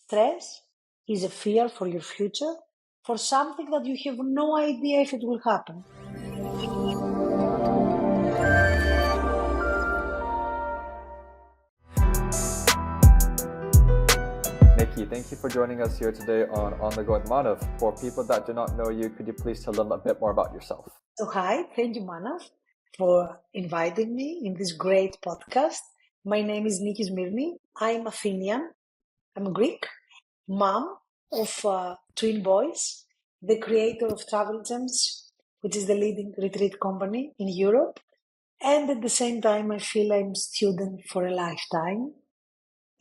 Stress is a fear for your future, for something that you have no idea if it will happen. Niki, thank you for joining us here today on the Go with Manav. For people that do not know you, could you please tell them a bit more about yourself? So hi, thank you Manav for inviting me in this great podcast. My name is Niki Smirni. I'm Athenian. I'm Greek, mom of twin boys, the creator of Travelgems, which is the leading retreat company in Europe. And at the same time, I feel I'm a student for a lifetime.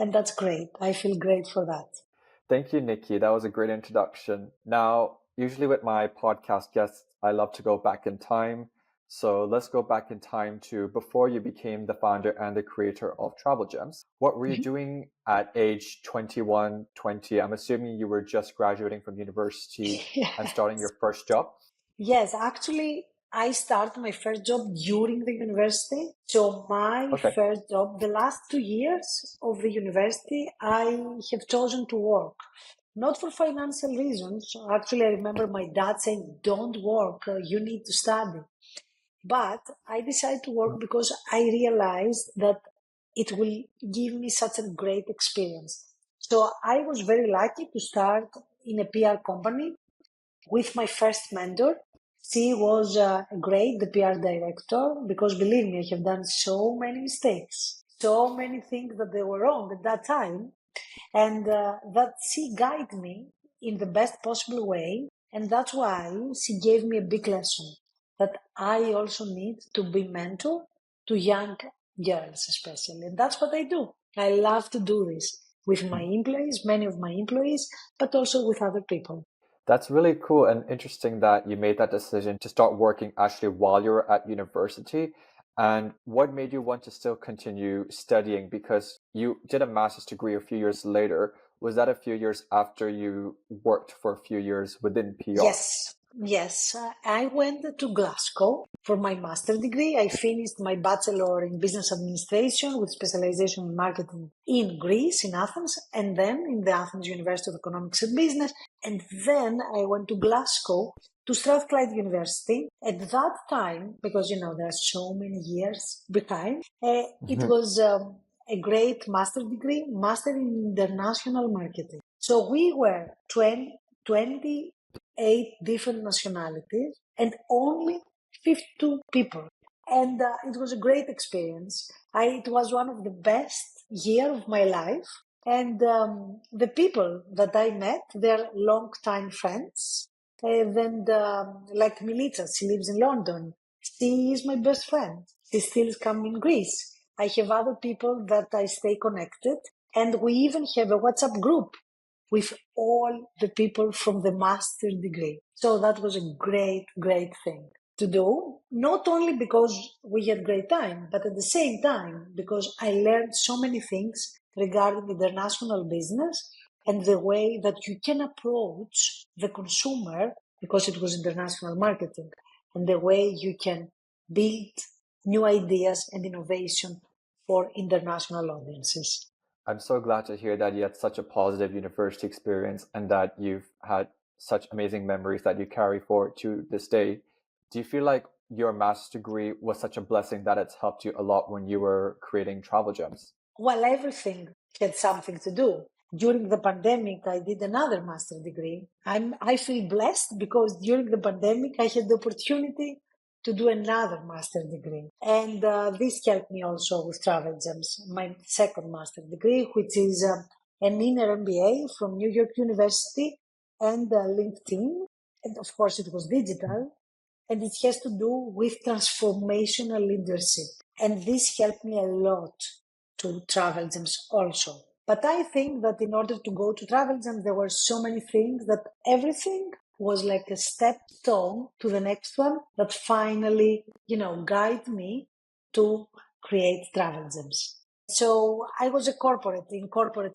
And that's great. I feel great for that. Thank you, Niki. That was a great introduction. Now, usually with my podcast guests, I love to go back in time. So let's go back in time to before you became the founder and the creator of Travelgems. What were you doing at age 21, 20? I'm assuming you were just graduating from university and starting your first job. Yes, actually, I started my first job during the university. So my first job, the last 2 years of the university, I have chosen to work. Not for financial reasons. Actually, I remember my dad saying, don't work, you need to study. But I decided to work because I realized that it will give me such a great experience. So I was very lucky to start in a PR company with my first mentor. She was great, the PR director, because believe me, I have done so many mistakes, so many things that they were wrong at that time, and that she guided me in the best possible way. And that's why she gave me a big lesson that I also need to be mentor to young girls, especially. And that's what I do. I love to do this with my employees, many of my employees, but also with other people. That's really cool and interesting that you made that decision to start working actually while you were at university. And what made you want to still continue studying? Because you did a master's degree a few years later. Was that a few years after you worked for a few years within PR? Yes. I went to Glasgow for my master's degree. I finished my bachelor in business administration with specialization in marketing in Greece, in Athens, and then in the Athens University of Economics and Business. And then I went to Glasgow to Strathclyde University. At that time, because there are so many years behind, it was a great master's degree, master in international marketing. So we were 28 different nationalities and only 52 people. And it was a great experience. It was one of the best year of my life. And the people that I met, they're long-time friends. And like Milica, she lives in London. She is my best friend. She still is coming in Greece. I have other people that I stay connected. And we even have a WhatsApp group with all the people from the master's degree. So that was a great, great thing to do, not only because we had great time, but at the same time, because I learned so many things regarding international business and the way that you can approach the consumer, because it was international marketing, and the way you can build new ideas and innovation for international audiences. I'm so glad to hear that you had such a positive university experience and that you've had such amazing memories that you carry forward to this day. Do you feel like your master's degree was such a blessing that it's helped you a lot when you were creating Travelgems? Well, everything had something to do. During the pandemic, I did another master's degree. I feel blessed because during the pandemic, I had the opportunity to do another master's degree. And this helped me also with Travelgems, my second master's degree, which is an inner MBA from New York University and LinkedIn. And of course, it was digital. And it has to do with transformational leadership. And this helped me a lot to Travelgems also. But I think that in order to go to Travelgems, there were so many things that everything was like a stepstone to the next one that finally, guide me to create Travelgems. So I was in corporate,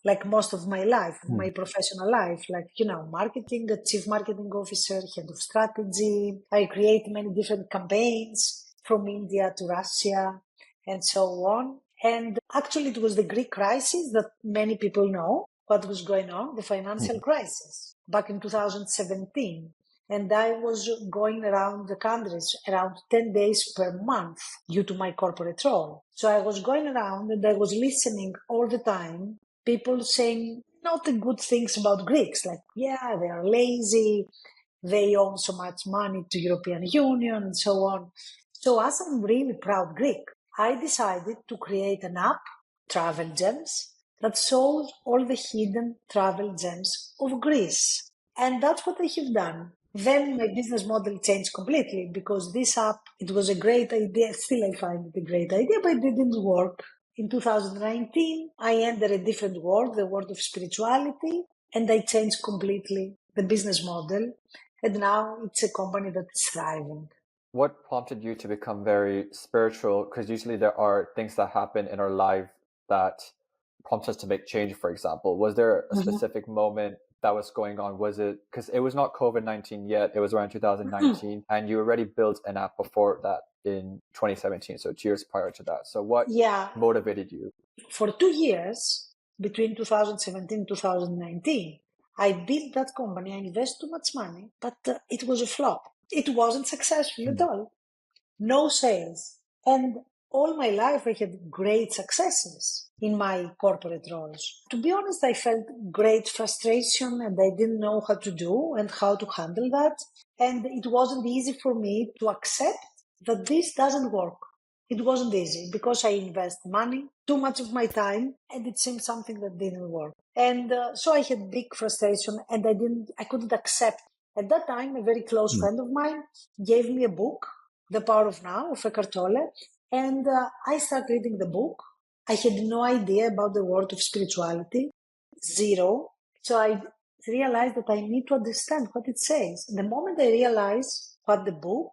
like most of my life, my professional life, like, marketing, the chief marketing officer, head of strategy. I create many different campaigns from India to Russia and so on. And actually, it was the Greek crisis that many people know. what was going on, the financial crisis back in 2017. And I was going around the countries around 10 days per month due to my corporate role. So I was going around and I was listening all the time, people saying not the good things about Greeks, like, yeah, they are lazy, they owe so much money to European Union and so on. So as I'm really proud Greek, I decided to create an app, Travelgems, that shows all the hidden travel gems of Greece. And that's what I have done. Then my business model changed completely because this app, it was a great idea. Still, I find it a great idea, but it didn't work. In 2019, I entered a different world, the world of spirituality, and I changed completely the business model. And now it's a company that is thriving. What prompted you to become very spiritual? Because usually there are things that happen in our life that prompt us to make change, for example. Was there a specific moment that was going on? Was it because it was not COVID-19 yet, it was around 2019, and you already built an app before that in 2017, so 2 years prior to that. So what motivated you? For 2 years, between 2017 and 2019, I built that company. I invested too much money, but it was a flop. It wasn't successful at all. No sales. And all my life, I had great successes in my corporate roles. To be honest, I felt great frustration and I didn't know how to do and how to handle that. And it wasn't easy for me to accept that this doesn't work. It wasn't easy because I invest money, too much of my time, and it seemed something that didn't work. And so I had big frustration and I couldn't accept. At that time, a very close friend of mine gave me a book, The Power of Now, of Eckhart Tolle, and I started reading the book. I had no idea about the world of spirituality, zero. So I realized that I need to understand what it says. The moment I realized what the book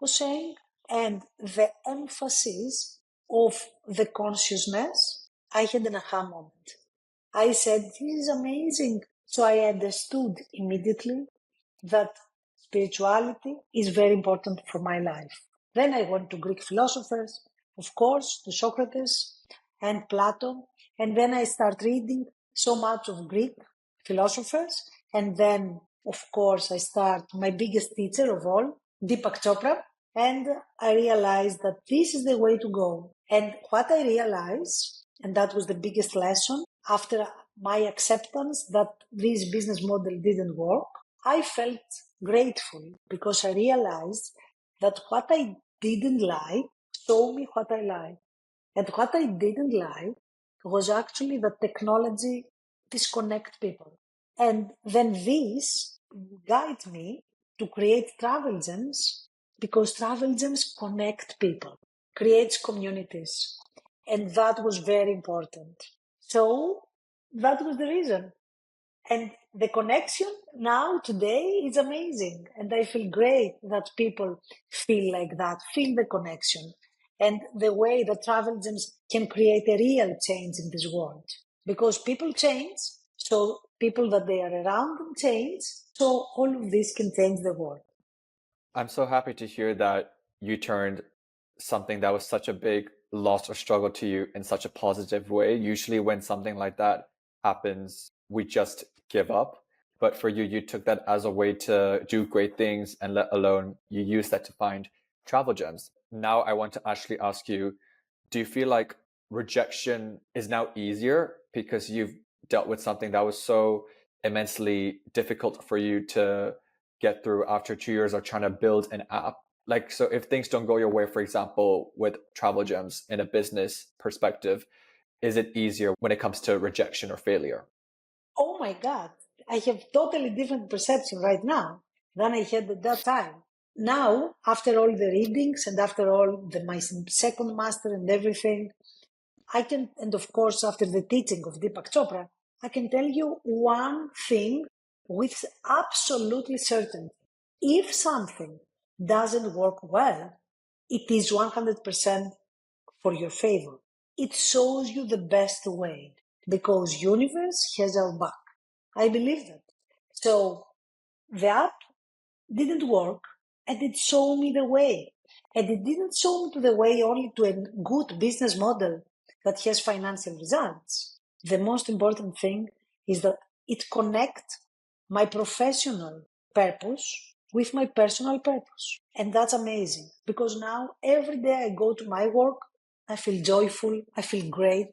was saying and the emphasis of the consciousness, I had an aha moment. I said, this is amazing. So I understood immediately that spirituality is very important for my life. Then I went to Greek philosophers, of course, to Socrates and Plato. And then I start reading so much of Greek philosophers. And then, of course, I start my biggest teacher of all, Deepak Chopra. And I realized that this is the way to go. And what I realized, and that was the biggest lesson, after my acceptance that this business model didn't work, I felt grateful because I realized that what I didn't like showed me what I like. And what I didn't like was actually that technology disconnect people. And then this guided me to create Travelgems because Travelgems connect people, creates communities. And that was very important. So that was the reason. And the connection now today is amazing. And I feel great that people feel like that, feel the connection and the way that Travelgems can create a real change in this world. Because people change, so people that they are around them change, so all of this can change the world. I'm so happy to hear that you turned something that was such a big loss or struggle to you in such a positive way. Usually when something like that happens, we just give up. But for you, you took that as a way to do great things, and let alone you use that to find Travelgems. Now I want to actually ask you, do you feel like rejection is now easier because you've dealt with something that was so immensely difficult for you to get through after 2 years of trying to build an app? Like, so if things don't go your way, for example, with Travelgems in a business perspective, is it easier when it comes to rejection or failure? Oh my God, I have totally different perception right now than I had at that time. Now, after all the readings and after all my second master and everything, I can, and of course, after the teaching of Deepak Chopra, I can tell you one thing with absolutely certainty. If something doesn't work well, it is 100% for your favor. It shows you the best way because universe has our back. I believe that. So the app didn't work and it showed me the way. And it didn't show me to the way only to a good business model that has financial results. The most important thing is that it connects my professional purpose with my personal purpose. And that's amazing because now every day I go to my work, I feel joyful, I feel great.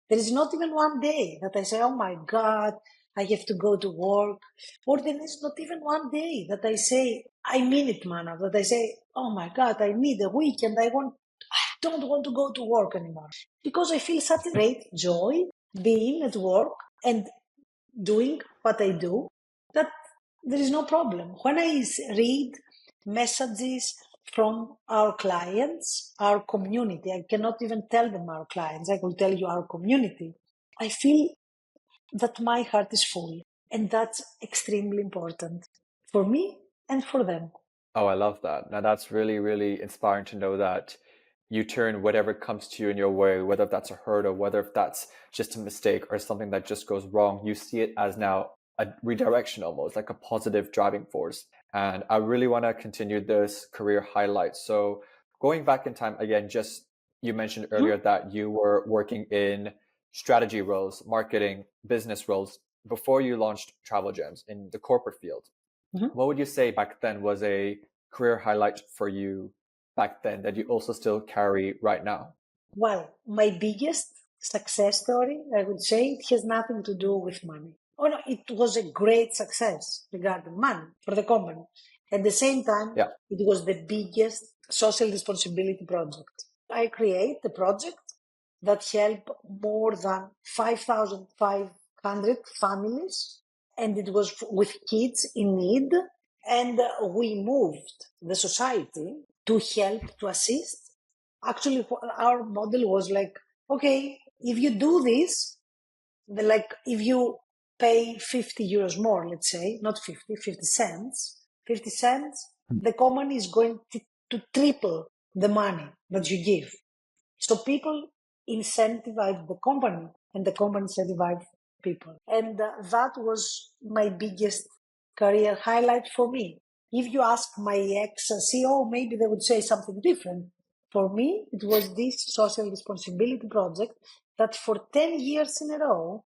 There is not even one day that I say, oh my God, I have to go to work. Or there is not even one day that I say, I mean it, Manav, that I say, oh my God, I need a weekend. I don't want to go to work anymore. Because I feel such a great joy being at work and doing what I do that there is no problem. When I read messages from our clients, our community, I cannot even tell them our clients, I will tell you our community. I feel that my heart is full, and that's extremely important for me and for them. Oh, I love that. Now that's really, really inspiring to know that you turn whatever comes to you in your way, whether that's a hurdle, whether if that's just a mistake or something that just goes wrong, you see it as now a redirection, almost like a positive driving force. And I really want to continue this career highlight. So going back in time again, just you mentioned earlier that you were working in strategy roles, marketing, business roles before you launched Travelgems in the corporate field. What would you say back then was a career highlight for you back then that you also still carry right now? Well, my biggest success story, I would say, it has nothing to do with money. Oh no, it was a great success regarding money for the company. At the same time, Yeah. it was the biggest social responsibility project. I create a project that helped more than 5,500 families, and it was with kids in need. And we moved the society to help, to assist. Actually, our model was like, okay, if you do this, like if you pay 50 euros more, let's say, not 50, 50 cents, 50 cents, the company is going to triple the money that you give. So people incentivize the company and the company incentivizes people. And that was my biggest career highlight for me. If you ask my ex-CEO, maybe they would say something different. For me, it was this social responsibility project that for 10 years in a row,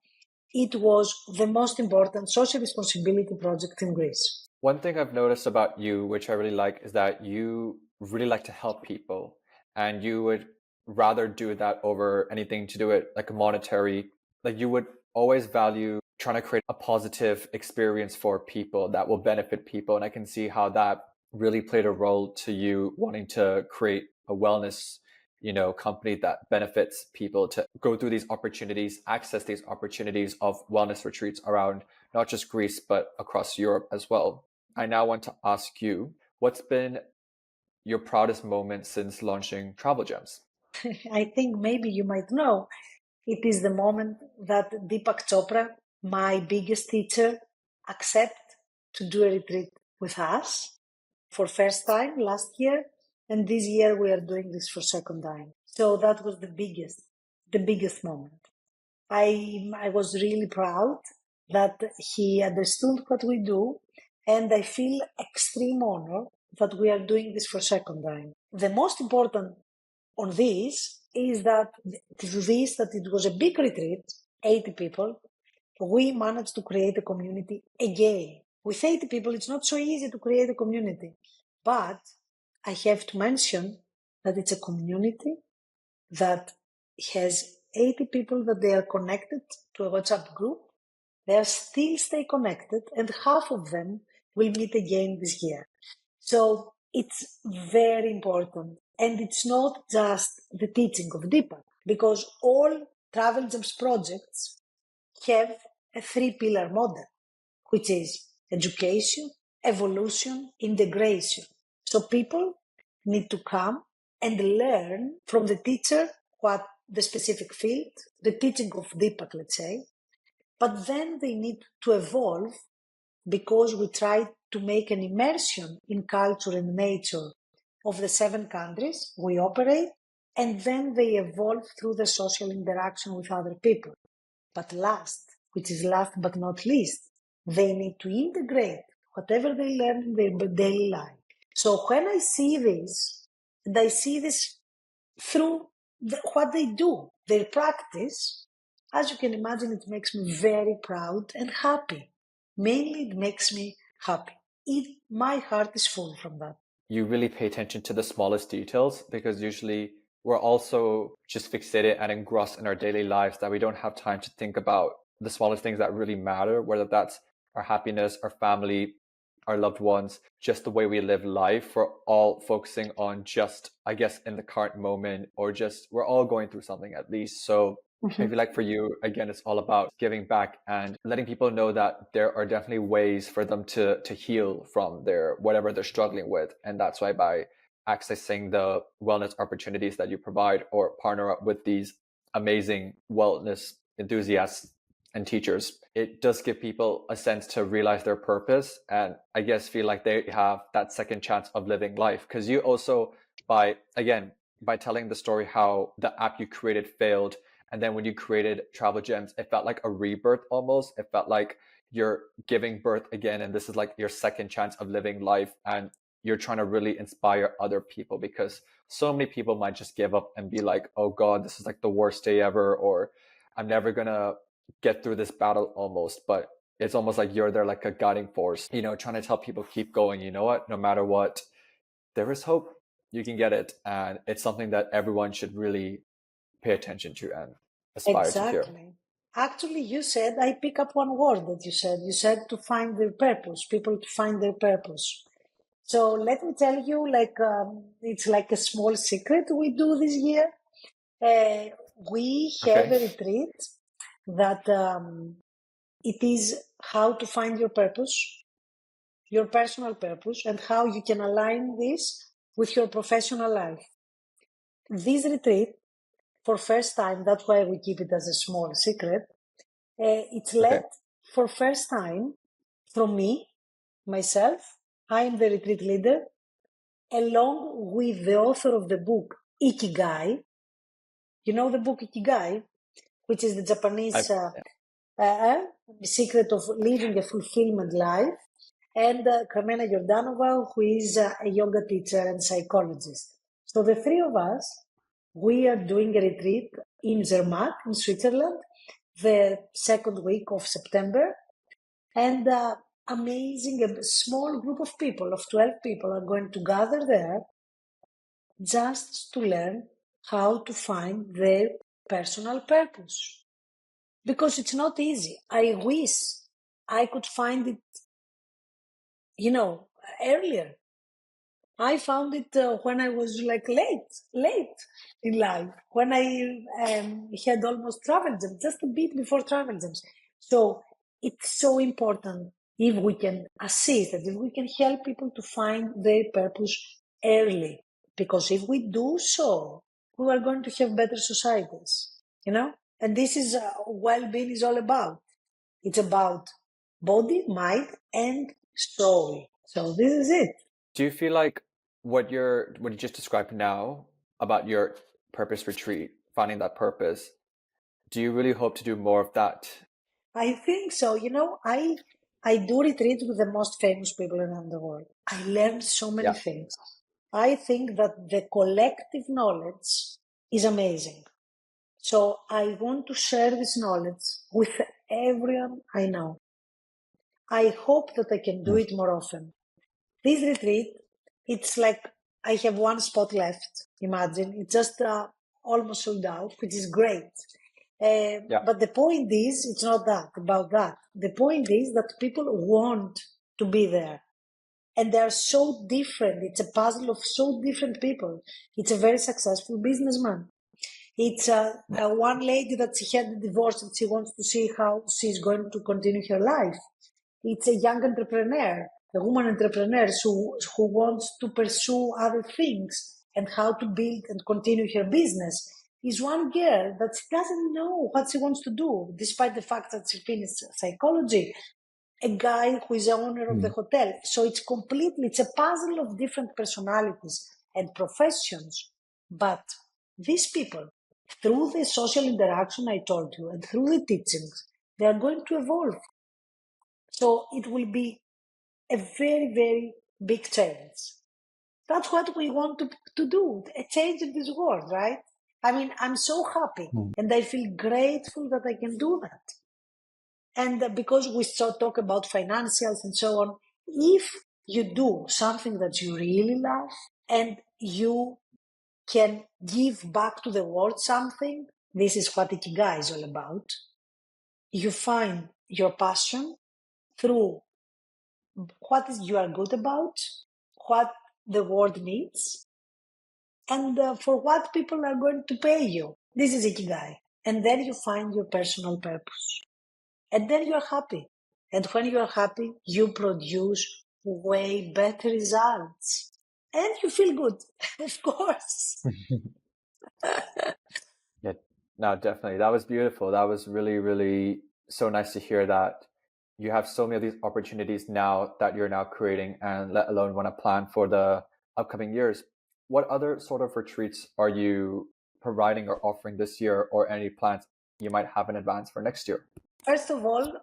it was the most important social responsibility project in Greece. One thing I've noticed about you, which I really like, is that you really like to help people and you would rather do that over anything to do it like a monetary, like you would always value trying to create a positive experience for people that will benefit people. And I can see how that really played a role to you wanting to create a wellness, company that benefits people to go through these opportunities, access these opportunities of wellness retreats around not just Greece, but across Europe as well. I now want to ask you, what's been your proudest moment since launching Travelgems? I think maybe you might know it is the moment that Deepak Chopra, my biggest teacher, accept to do a retreat with us for first time last year, and this year we are doing this for second time. So that was the biggest moment. I was really proud that he understood what we do, and I feel extreme honor that we are doing this for second time. The most important on this is that it was a big retreat, 80 people. We managed to create a community again. With 80 people, it's not so easy to create a community. But I have to mention that it's a community that has 80 people that they are connected to a WhatsApp group. They are still stay connected, and half of them will meet again this year. So it's very important. And it's not just the teaching of Deepak, because all Travelgems projects have a three-pillar model, which is education, evolution, integration. So people need to come and learn from the teacher what the specific field, the teaching of Deepak, let's say, but then they need to evolve because we try to make an immersion in culture and nature of the 7 countries we operate, and then they evolve through the social interaction with other people. But which is last but not least, they need to integrate whatever they learn in their daily life. So when I see this, and I see this through what they do, their practice, As you can imagine, it makes me very proud and happy. Mainly, it makes me happy. My heart is full from that. You really pay attention to the smallest details, because usually we're also just fixated and engrossed in our daily lives that we don't have time to think about the smallest things that really matter, whether that's our happiness, our family, our loved ones, just the way we live life. We're all focusing on just, I guess, in the current moment, or just we're all going through something at least. So I feel like for you, again, it's all about giving back and letting people know that there are definitely ways for them to heal from their whatever they're struggling with. And that's why by accessing the wellness opportunities that you provide, or partner up with these amazing wellness enthusiasts and teachers, it does give people a sense to realize their purpose, and I guess feel like they have that second chance of living life. Because you also, by telling the story how the app you created failed, and then when you created Travelgems, it felt like a rebirth almost. It felt like you're giving birth again, and this is like your second chance of living life, and you're trying to really inspire other people, because so many people might just give up and be like, oh God, this is like the worst day ever, or I'm never gonna get through this battle almost. But it's almost like you're there like a guiding force, trying to tell people keep going. You know what? No matter what, there is hope. You can get it. And it's something that everyone should really pay attention to and aspire to hear. Exactly. Actually, you said, I pick up one word that you said. You said to find their purpose, people to find their purpose. So let me tell you, it's like a small secret we do this year. We have a retreat that it is how to find your purpose, your personal purpose, and how you can align this with your professional life. This retreat, for first time, that's why we keep it as a small secret. It's led for first time from me, myself. I am the retreat leader, along with the author of the book, Ikigai. You know the book Ikigai, which is the Japanese secret of living a fulfillment life, and Carmena Jordanova, who is a yoga teacher and psychologist. So the three of us, we are doing a retreat in Zermatt, in Switzerland, the second week of September, and amazing, a small group of people, of 12 people, are going to gather there just to learn how to find their personal purpose. Because it's not easy. I wish I could find it, earlier. I found it when I was like late in life, when I had almost Travelgems, just a bit before Travelgems. So it's so important if we can assist, if we can help people to find their purpose early. Because if we do so, we are going to have better societies, And this is well-being is all about. It's about body, mind, and soul. So this is it. Do you feel like what you just described now about your purpose retreat, finding that purpose, do you really hope to do more of that? I think so. I do retreats with the most famous people around the world. I learned so many things. I think that the collective knowledge is amazing. So I want to share this knowledge with everyone I know. I hope that I can do it more often. This retreat, it's like I have one spot left. Imagine, it's just almost sold out, which is great. But the point is, it's not about that. The point is that people want to be there. And they are so different. It's a puzzle of so different people. It's a very successful businessman. It's one lady that she had a divorce and she wants to see how she's going to continue her life. It's a young entrepreneur, a woman entrepreneur who wants to pursue other things and how to build and continue her business. Is one girl that she doesn't know what she wants to do, despite the fact that she finished psychology. A guy who is the owner of the hotel. So it's a puzzle of different personalities and professions. But these people, through the social interaction I told you and through the teachings, they are going to evolve. So it will be a very, very big change. That's what we want to do, a change in this world, right? I mean, I'm so happy and I feel grateful that I can do that. And because we talk about financials and so on, if you do something that you really love and you can give back to the world something, this is what Ikigai is all about. You find your passion through what you are good about, what the world needs, and for what people are going to pay you. This is Ikigai. And then you find your personal purpose. And then you're happy. And when you're happy, you produce way better results. And you feel good, of course. Yeah, no, definitely. That was beautiful. That was really, really so nice to hear that you have so many of these opportunities now that you're now creating, and let alone want to plan for the upcoming years. What other sort of retreats are you providing or offering this year, or any plans you might have in advance for next year? First of all,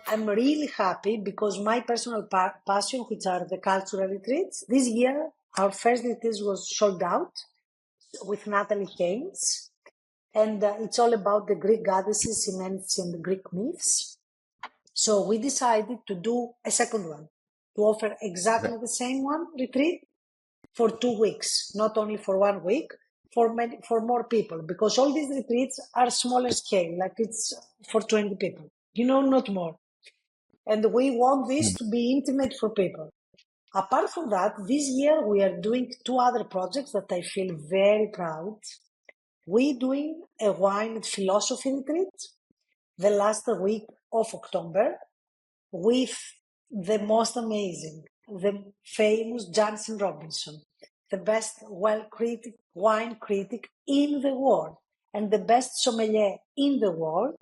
I'm really happy because my personal passion, which are the cultural retreats, this year our first retreat was sold out with Natalie Haynes, and it's all about the Greek goddesses in ancient Greek myths. So we decided to do a second one, to offer exactly the same one retreat for 2 weeks, not only for 1 week, for more people, because all these retreats are smaller scale, like it's for 20 people, not more. And we want this to be intimate for people. Apart from that, this year we are doing 2 other projects that I feel very proud. We're doing a wine and philosophy retreat the last week of October with the most amazing, the famous Jansen Robinson, the best wine critic in the world, and the best sommelier in the world,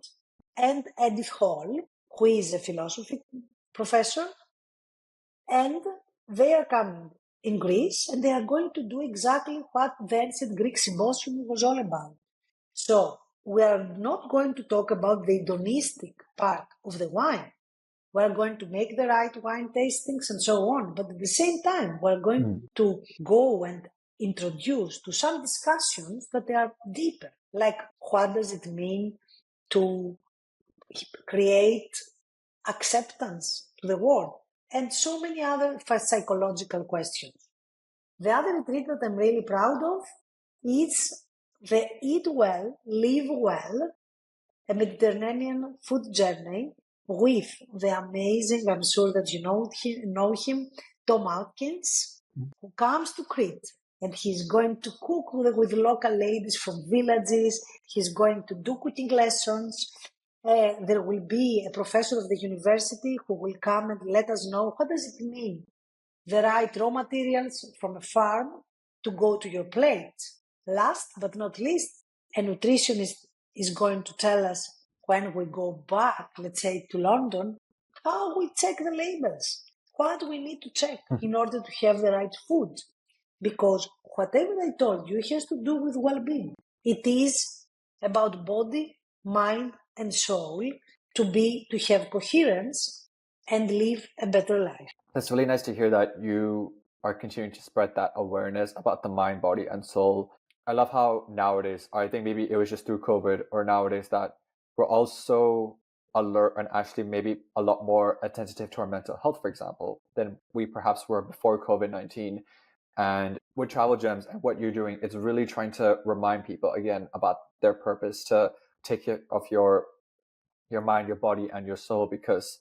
and Edith Hall, who is a philosophy professor, and they are coming in Greece, and they are going to do exactly what the ancient Greek symposium was all about. So we are not going to talk about the hedonistic part of the wine. We're going to make the right wine tastings and so on. But at the same time, we're going to go and introduce to some discussions that they are deeper. Like, what does it mean to create acceptance to the world? And so many other psychological questions. The other retreat that I'm really proud of is the Eat Well, Live Well, a Mediterranean food journey with the amazing, I'm sure that you know him, Tom Atkins, who comes to Crete, and he's going to cook with local ladies from villages. He's going to do cooking lessons. There will be a professor of the university who will come and let us know what does it mean, the right raw materials from a farm to go to your plate. Last but not least, a nutritionist is going to tell us when we go back, let's say to London, how we check the labels, what we need to check in order to have the right food. Because whatever I told you has to do with well-being. It is about body, mind, and soul to have coherence and live a better life. It's really nice to hear that you are continuing to spread that awareness about the mind, body, and soul. I love how nowadays, I think maybe it was just through COVID or nowadays, that we're also alert and actually maybe a lot more attentive to our mental health, for example, than we perhaps were before COVID-19. And with Travelgems and what you're doing, it's really trying to remind people again about their purpose, to take care of your mind, your body, and your soul, because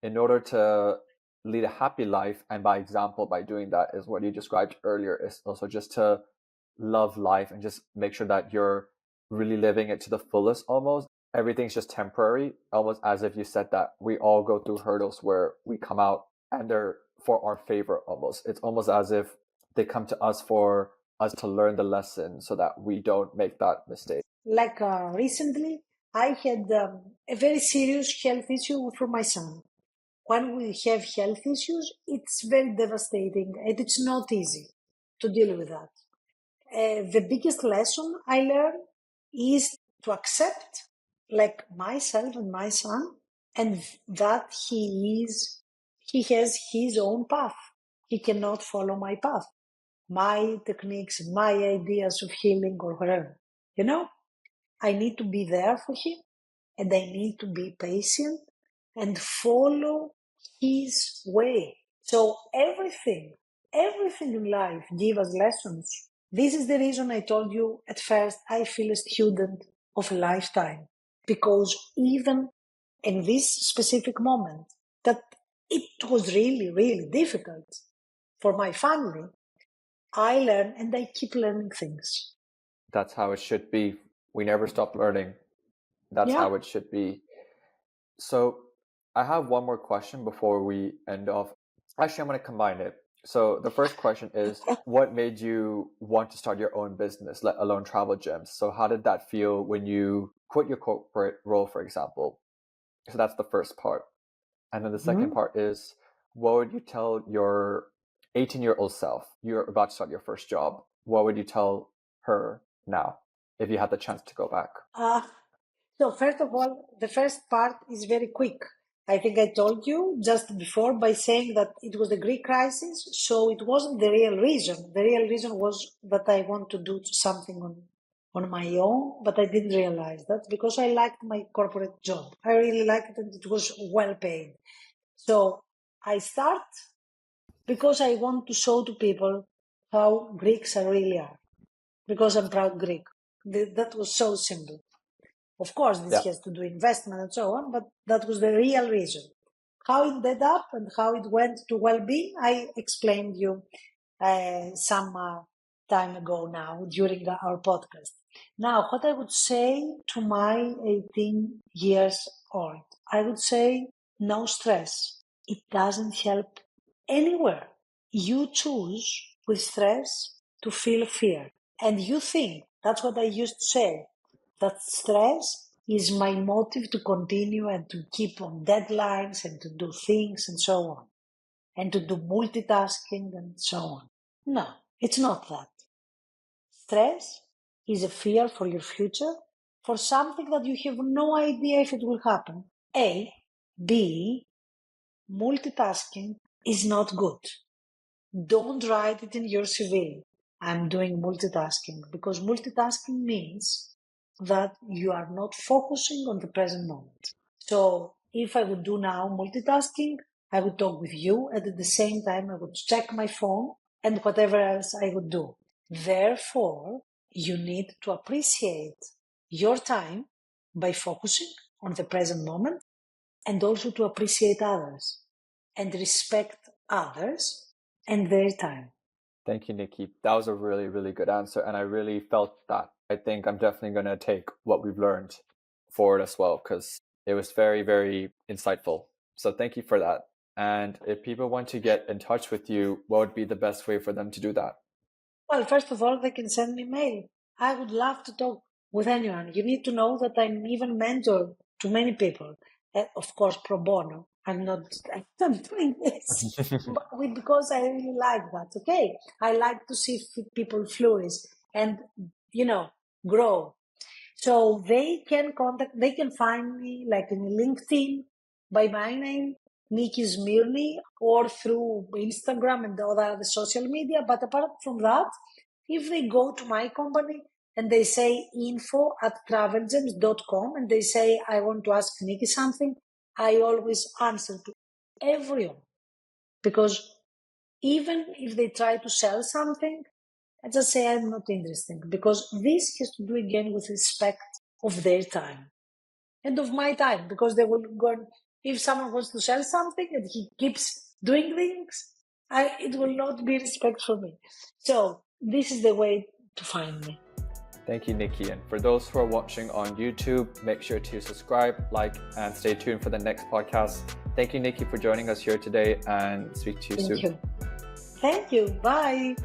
in order to lead a happy life, and by example, by doing that, is what you described earlier, is also just to love life and just make sure that you're really living it to the fullest. Almost everything's just temporary, almost as if you said that we all go through hurdles where we come out and they're for our favor. Almost it's almost as if they come to us for us to learn the lesson so that we don't make that mistake. Like recently I had a very serious health issue for my son. When we have health issues, it's very devastating and it's not easy to deal with that. The biggest lesson I learned is to accept, like, myself and my son, and that he has his own path. He cannot follow my path. my techniques, my ideas of healing or whatever. I need to be there for him, and I need to be patient and follow his way. So everything in life gives us lessons. This is the reason I told you at first I feel a student of a lifetime, because even in this specific moment that it was really, really difficult for my family, I learn and I keep learning things. That's how it should be. We never stop learning. That's how it should be. So I have one more question before we end off. Actually, I'm going to combine it. So the first question is, what made you want to start your own business, let alone Travelgems? So how did that feel when you quit your corporate role, for example? So that's the first part. And then the second part is, what would you tell your 18-year-old self? You're about to start your first job. What would you tell her now if you had the chance to go back? So first of all, the first part is very quick. I think I told you just before by saying that it was the Greek crisis, so it wasn't the real reason. The real reason was that I want to do something on my own, but I didn't realize that because I liked my corporate job. I really liked it and it was well paid. So I start because I want to show to people how Greeks really are, because I'm proud Greek. That was so simple. Of course, this has to do investment and so on, but that was the real reason. How it ended up and how it went to well-being, I explained you some time ago now during our podcast. Now, what I would say to my 18 years old, I would say no stress. It doesn't help anywhere. You choose with stress to feel fear. And you think, that's what I used to say, that stress is my motive to continue and to keep on deadlines and to do things and so on, and to do multitasking and so on. No, it's not that. Stress is a fear for your future, for something that you have no idea if it will happen. A. B. Multitasking is not good. Don't write it in your CV. I'm doing multitasking, because multitasking means that you are not focusing on the present moment. So if I would do now multitasking, I would talk with you, and at the same time I would check my phone and whatever else I would do. Therefore, you need to appreciate your time by focusing on the present moment, and also to appreciate others and respect others and their time. Thank you, Niki. That was a really, really good answer. And I really felt that. I think I'm definitely going to take what we've learned forward as well, because it was very, very insightful. So thank you for that. And if people want to get in touch with you, what would be the best way for them to do that? Well, first of all, they can send me mail. I would love to talk with anyone. You need to know that I'm even mentor to many people. Of course, pro bono. I'm doing this because I really like that. Okay. I like to see people flourish and, grow. So they can find me like in LinkedIn by my name, Niki Smirni, or through Instagram and the social media. But apart from that, if they go to my company and they say info@travelgems.com and they say, I want to ask Niki something, I always answer to everyone. Because even if they try to sell something, I just say I'm not interested, because this has to do again with respect of their time and of my time, because they will go, if someone wants to sell something and he keeps doing things, it will not be respect for me. So this is the way to find me. Thank you, Niki. And for those who are watching on YouTube, make sure to subscribe, like, and stay tuned for the next podcast. Thank you, Niki, for joining us here today, and speak to you soon. Thank you. Bye.